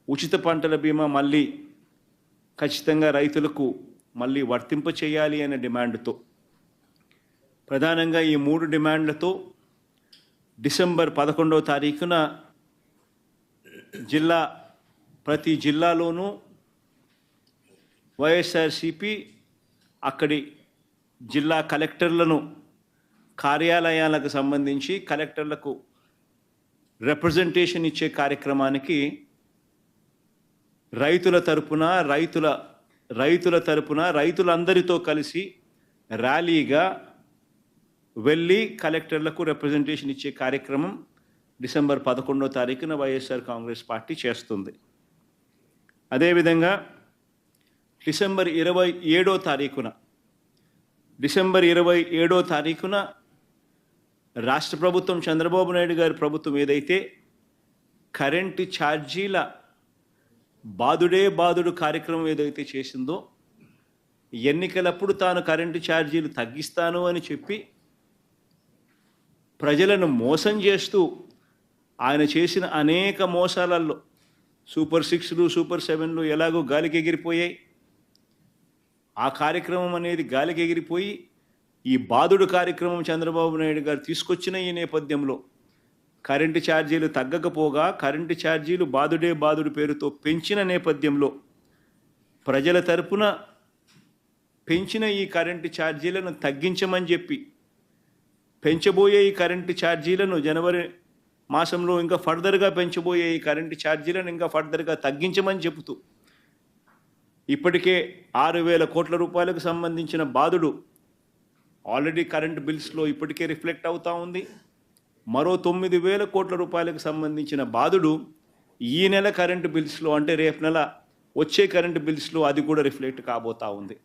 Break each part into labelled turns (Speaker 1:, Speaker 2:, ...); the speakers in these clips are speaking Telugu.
Speaker 1: ఉచిత పంటల బీమా మళ్ళీ ఖచ్చితంగా రైతులకు మళ్ళీ వర్తింప చేయాలి అనే డిమాండ్తో ప్రధానంగా ఈ 3 డిమాండ్లతో డిసెంబర్ 11వ తారీఖున ప్రతి జిల్లాలోనూ వైఎస్ఆర్సీపీ అక్కడి జిల్లా కలెక్టర్లను కార్యాలయాలకు సంబంధించి కలెక్టర్లకు రిప్రజెంటేషన్ ఇచ్చే కార్యక్రమానికి రైతులందరితో కలిసి ర్యాలీగా వెళ్ళి కలెక్టర్లకు రిప్రజెంటేషన్ ఇచ్చే కార్యక్రమం డిసెంబర్ 11వ తారీఖున వైఎస్ఆర్ కాంగ్రెస్ పార్టీ చేస్తుంది. అదేవిధంగా డిసెంబర్ 27వ తారీఖున రాష్ట్ర ప్రభుత్వం చంద్రబాబు నాయుడు గారి ప్రభుత్వం ఏదైతే కరెంటు ఛార్జీల బాదుడు కార్యక్రమం ఏదైతే చేసిందో, ఎన్నికలప్పుడు తాను కరెంటు ఛార్జీలు తగ్గిస్తాను అని చెప్పి ప్రజలను మోసం చేస్తూ ఆయన చేసిన అనేక మోసాలలో సూపర్ 6లు సూపర్ 7లు ఎలాగో గాలికి ఎగిరిపోయాయి. ఆ కార్యక్రమం అనేది గాలికి ఎగిరిపోయి ఈ బాదుడు కార్యక్రమం చంద్రబాబు నాయుడు గారు తీసుకొచ్చిన ఈ నేపథ్యంలో కరెంటు ఛార్జీలు తగ్గకపోగా కరెంటు ఛార్జీలు బాదుడు పేరుతో పెంచిన నేపథ్యంలో ప్రజల తరపున పెంచిన ఈ కరెంటు ఛార్జీలను తగ్గించమని చెప్పి పెంచబోయే ఈ కరెంటు ఛార్జీలను జనవరి మాసంలో ఇంకా ఫర్దర్గా పెంచబోయే ఈ కరెంటు ఛార్జీలను ఇంకా ఫర్దర్గా తగ్గించమని చెబుతూ ఇప్పటికే 6,000 కోట్ల రూపాయలకు సంబంధించిన బాదుడు ఆల్రెడీ కరెంటు బిల్స్లో ఇప్పటికే రిఫ్లెక్ట్ అవుతూ ఉంది. మరో 9,000 కోట్ల రూపాయలకు సంబంధించిన బాదుడు ఈ నెల కరెంటు బిల్స్లో, అంటే రేపు నెల వచ్చే కరెంటు బిల్స్లో అది కూడా రిఫ్లెక్ట్ కాబోతూ ఉంది.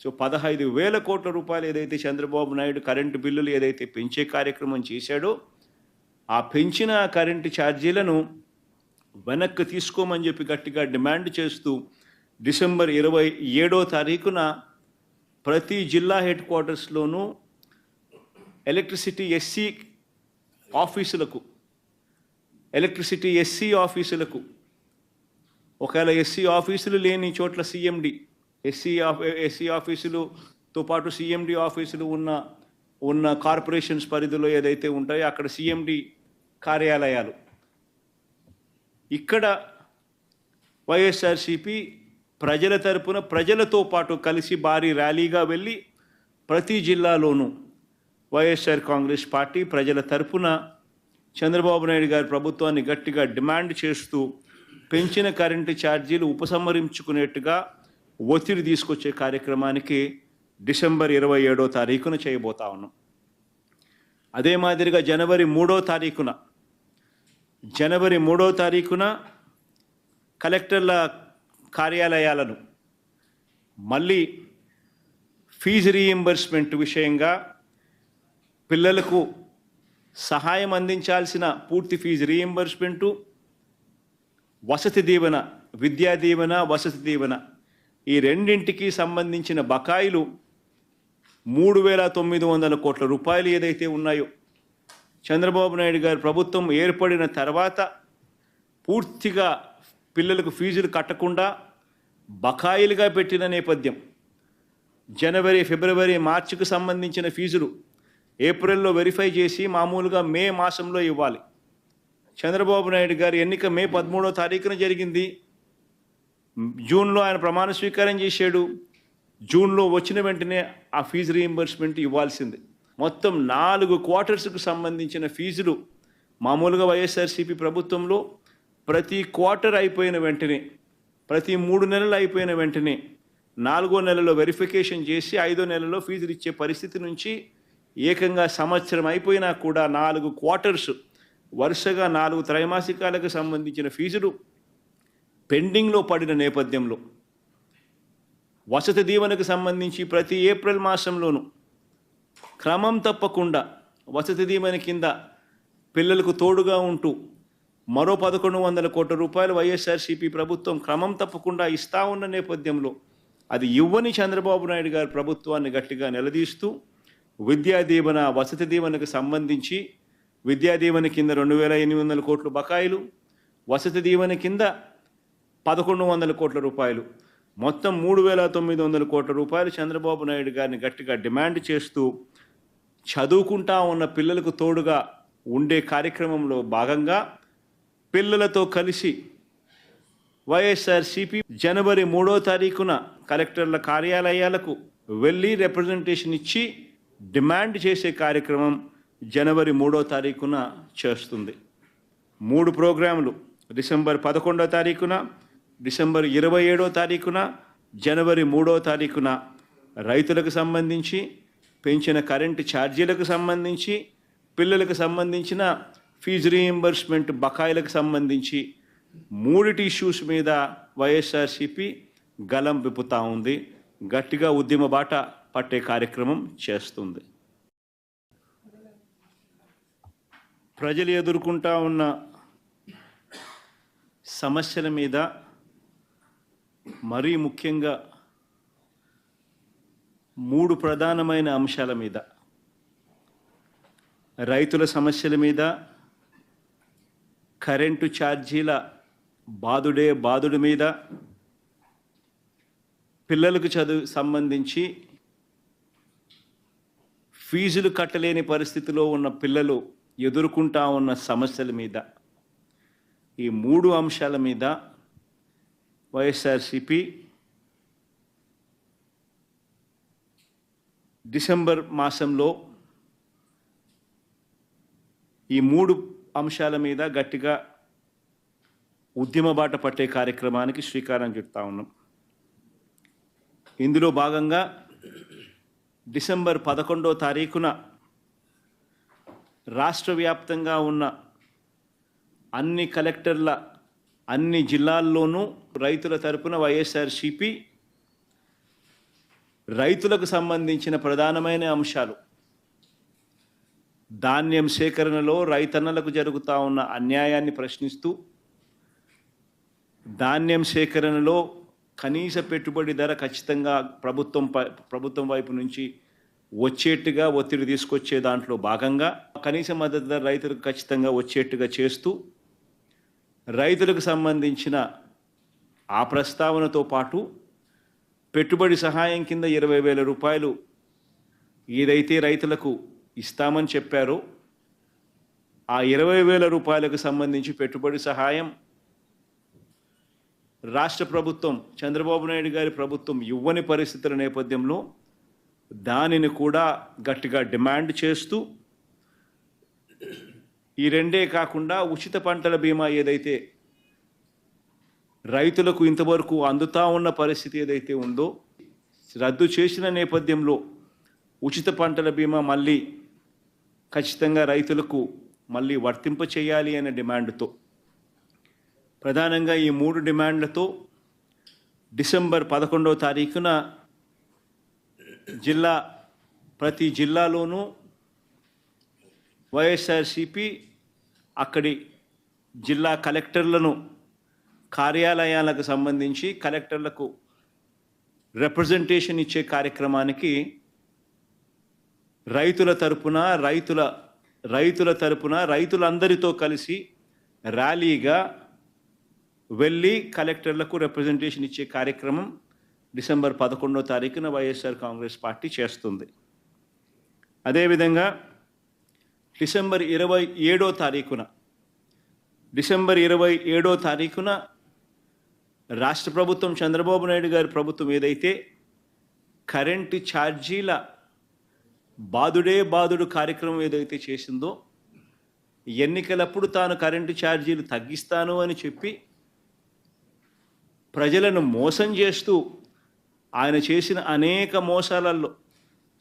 Speaker 1: సో 15,000 కోట్ల రూపాయలు ఏదైతే చంద్రబాబు నాయుడు కరెంటు బిల్లులు ఏదైతే పెంచే కార్యక్రమం చేశాడో, ఆ పెంచిన కరెంటు ఛార్జీలను వెనక్కి తీసుకోమని చెప్పి గట్టిగా డిమాండ్ చేస్తూ డిసెంబర్ 27వ తారీఖున ప్రతి జిల్లా హెడ్ క్వార్టర్స్లోనూ ఎలక్ట్రిసిటీ ఎస్సీ ఆఫీసులకు ఒకవేళ ఎస్సీ ఆఫీసులు లేని చోట్ల సిఎండి ఎస్సీ ఆఫీసులతో పాటు సిఎండి ఆఫీసులు ఉన్న కార్పొరేషన్స్ పరిధిలో ఏదైతే ఉంటాయో అక్కడ సిఎండి కార్యాలయాలు, ఇక్కడ వైఎస్ఆర్సీపీ ప్రజల తరపున ప్రజలతో పాటు కలిసి భారీ ర్యాలీగా వెళ్ళి ప్రతి జిల్లాలోనూ వైఎస్ఆర్ కాంగ్రెస్ పార్టీ ప్రజల తరపున చంద్రబాబు నాయుడు గారి ప్రభుత్వాన్ని గట్టిగా డిమాండ్ చేస్తూ పెంచిన కరెంటు ఛార్జీలు ఉపసంహరించుకునేట్టుగా ఒత్తిడి తీసుకొచ్చే కార్యక్రమానికి డిసెంబర్ 27వ తారీఖున చేయబోతా ఉన్నాం. అదే మాదిరిగా జనవరి 3వ తారీఖున కలెక్టర్ల కార్యాలయాలను మళ్ళీ ఫీజు రీయింబర్స్మెంట్ విషయంగా పిల్లలకు సహాయం అందించాల్సిన పూర్తి ఫీజు రీయింబర్స్మెంటు, వసతి దీవెన, విద్యా దీవెన, వసతి దీవెన ఈ రెండింటికి సంబంధించిన బకాయిలు 3,900 కోట్ల రూపాయలు ఏదైతే ఉన్నాయో, చంద్రబాబు నాయుడు గారి ప్రభుత్వం ఏర్పడిన తర్వాత పూర్తిగా పిల్లలకు ఫీజులు కట్టకుండా బకాయిలుగా పెట్టిన నేపథ్యం, జనవరి, ఫిబ్రవరి, మార్చికి సంబంధించిన ఫీజులు ఏప్రిల్లో వెరిఫై చేసి మామూలుగా మే మాసంలో ఇవ్వాలి. చంద్రబాబు నాయుడు గారి ఎన్నిక మే 13వ తారీఖున జరిగింది. జూన్లో ఆయన ప్రమాణ స్వీకారం చేశాడు. జూన్లో వచ్చిన వెంటనే ఆ ఫీజు రీయింబర్స్మెంట్ ఇవ్వాల్సింది. మొత్తం 4 క్వార్టర్స్కు సంబంధించిన ఫీజులు మామూలుగా వైఎస్ఆర్సీపీ ప్రభుత్వంలో ప్రతి క్వార్టర్ అయిపోయిన వెంటనే, ప్రతి 3 నెలలు అయిపోయిన వెంటనే 4వ నెలలో వెరిఫికేషన్ చేసి 5వ నెలలో ఫీజులు ఇచ్చే పరిస్థితి నుంచి ఏకంగా సంవత్సరం అయిపోయినా కూడా 4 క్వార్టర్స్ వరుసగా 4 త్రైమాసికాలకు సంబంధించిన ఫీజులు పెండింగ్లో పడిన నేపథ్యంలో వసతి దీవెనకు సంబంధించి ప్రతి ఏప్రిల్ మాసంలోనూ క్రమం తప్పకుండా వసతి దీవెన కింద పిల్లలకు తోడుగా ఉంటూ మరో 1,100 కోట్ల రూపాయలు వైఎస్ఆర్సీపీ ప్రభుత్వం క్రమం తప్పకుండా ఇస్తా ఉన్న నేపథ్యంలో అది ఇవ్వని చంద్రబాబు నాయుడు గారి ప్రభుత్వాన్ని గట్టిగా నిలదీస్తూ విద్యా దీవెన, వసతి దీవెనకు సంబంధించి విద్యా దీవెన కింద 2,800 కోట్లు బకాయిలు, వసతి దీవెన కింద 1100 కోట్ల రూపాయలు, మొత్తం 3900 కోట్ల రూపాయలు చంద్రబాబు నాయుడు గారిని గట్టిగా డిమాండ్ చేస్తూ చదువుకుంటా ఉన్న పిల్లలకు తోడుగా ఉండే కార్యక్రమంలో భాగంగా పిల్లలతో కలిసి వైఎస్ఆర్సీపీ జనవరి 3వ తారీఖున కలెక్టర్ల కార్యాలయాలకు వెళ్ళి రిప్రజెంటేషన్ ఇచ్చి డిమాండ్ చేసే కార్యక్రమం జనవరి 3వ తారీఖున చేస్తుంది. 3 ప్రోగ్రాములు డిసెంబర్ 11వ తారీఖున, డిసెంబర్ 27వ తారీఖున, జనవరి 3వ తారీఖున రైతులకు సంబంధించి, పెంచిన కరెంటు ఛార్జీలకు సంబంధించి, పిల్లలకు సంబంధించిన ఫీజు రీయింబర్స్మెంట్ బకాయిలకు సంబంధించి 3 ఇష్యూస్ మీద వైఎస్ఆర్సీపీ గలం విప్పుతా ఉంది, గట్టిగా ఉద్యమ బాట పట్టే కార్యక్రమం చేస్తుంది. ప్రజలు ఎదుర్కొంటా ఉన్న సమస్యల మీద, మరీ ముఖ్యంగా 3 ప్రధానమైన అంశాల మీద, రైతుల సమస్యల మీద, కరెంటు ఛార్జీల బాదుడు మీద, పిల్లలకు సంబంధించి ఫీజులు కట్టలేని పరిస్థితిలో ఉన్న పిల్లలు ఎదుర్కొంటా ఉన్న సమస్యల మీద, ఈ 3 అంశాల మీద వైఎస్ఆర్సీపీ డిసెంబర్ మాసంలో ఈ 3 అంశాల మీద గట్టిగా ఉద్యమ బాట పట్టే కార్యక్రమానికి శ్రీకారం చుడతా ఉన్నాం. ఇందులో భాగంగా డిసెంబర్ 11వ తారీఖున రాష్ట్ర వ్యాప్తంగా ఉన్న అన్ని కలెక్టర్ల అన్ని జిల్లాల్లోనూ రైతుల తరపున వైఎస్ఆర్సీపీ రైతులకు సంబంధించిన ప్రధానమైన అంశాలు, ధాన్యం సేకరణలో రైతన్నలకు జరుగుతూ ఉన్న అన్యాయాన్ని ప్రశ్నిస్తూ, ధాన్యం సేకరణలో కనీస పెట్టుబడి ధర ఖచ్చితంగా ప్రభుత్వం వైపు నుంచి వచ్చేట్టుగా ఒత్తిడి తీసుకొచ్చే దాంట్లో భాగంగా కనీస మద్దతు ధర రైతులకు ఖచ్చితంగా వచ్చేట్టుగా చేస్తూ, రైతులకు సంబంధించిన ఆ ప్రస్తావనతో పాటు పెట్టుబడి సహాయం కింద 20,000 రూపాయలు ఏదైతే రైతులకు ఇస్తామని చెప్పారో ఆ 20,000 రూపాయలకు సంబంధించి పెట్టుబడి సహాయం రాష్ట్ర ప్రభుత్వం, చంద్రబాబు నాయుడు గారి ప్రభుత్వం ఇవ్వని పరిస్థితుల నేపథ్యంలో దానిని కూడా గట్టిగా డిమాండ్ చేస్తూ, ఈ రెండే కాకుండా ఉచిత పంటల బీమా ఏదైతే రైతులకు ఇంతవరకు అందుతా ఉన్న పరిస్థితి ఏదైతే ఉందో రద్దు చేసిన నేపథ్యంలో ఉచిత పంటల బీమా మళ్ళీ ఖచ్చితంగా రైతులకు మళ్ళీ వర్తింప చేయాలి అనే డిమాండ్తో, ప్రధానంగా ఈ 3 డిమాండ్లతో డిసెంబర్ 11వ తారీఖున ప్రతి జిల్లాలోనూ వైఎస్ఆర్సీపీ అక్కడి జిల్లా కలెక్టర్లను కార్యాలయాలకు సంబంధించి కలెక్టర్లకు రిప్రజెంటేషన్ ఇచ్చే కార్యక్రమానికి రైతులందరితో కలిసి ర్యాలీగా వెళ్ళి కలెక్టర్లకు రిప్రజెంటేషన్ ఇచ్చే కార్యక్రమం డిసెంబర్ 11వ తారీఖున వైఎస్ఆర్ కాంగ్రెస్ పార్టీ చేస్తుంది. అదేవిధంగా డిసెంబర్ 27వ తారీఖున రాష్ట్ర ప్రభుత్వం, చంద్రబాబు నాయుడు గారి ప్రభుత్వం ఏదైతే కరెంటు ఛార్జీల బాదుడు కార్యక్రమం ఏదైతే చేసిందో, ఎన్నికలప్పుడు తాను కరెంటు ఛార్జీలు తగ్గిస్తాను అని చెప్పి ప్రజలను మోసం చేస్తూ ఆయన చేసిన అనేక మోసాలలో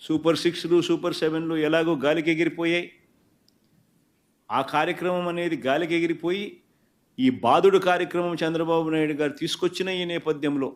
Speaker 1: సూపర్ 6లు, సూపర్ 7లు ఎలాగో గాలికి ఎగిరిపోయాయి. ఆ కార్యక్రమం అనేది గాలికి ఎగిరిపోయి ఈ బాదుడు కార్యక్రమం చంద్రబాబు నాయుడు గారు తీసుకొచ్చిన ఈ నేపథ్యంలో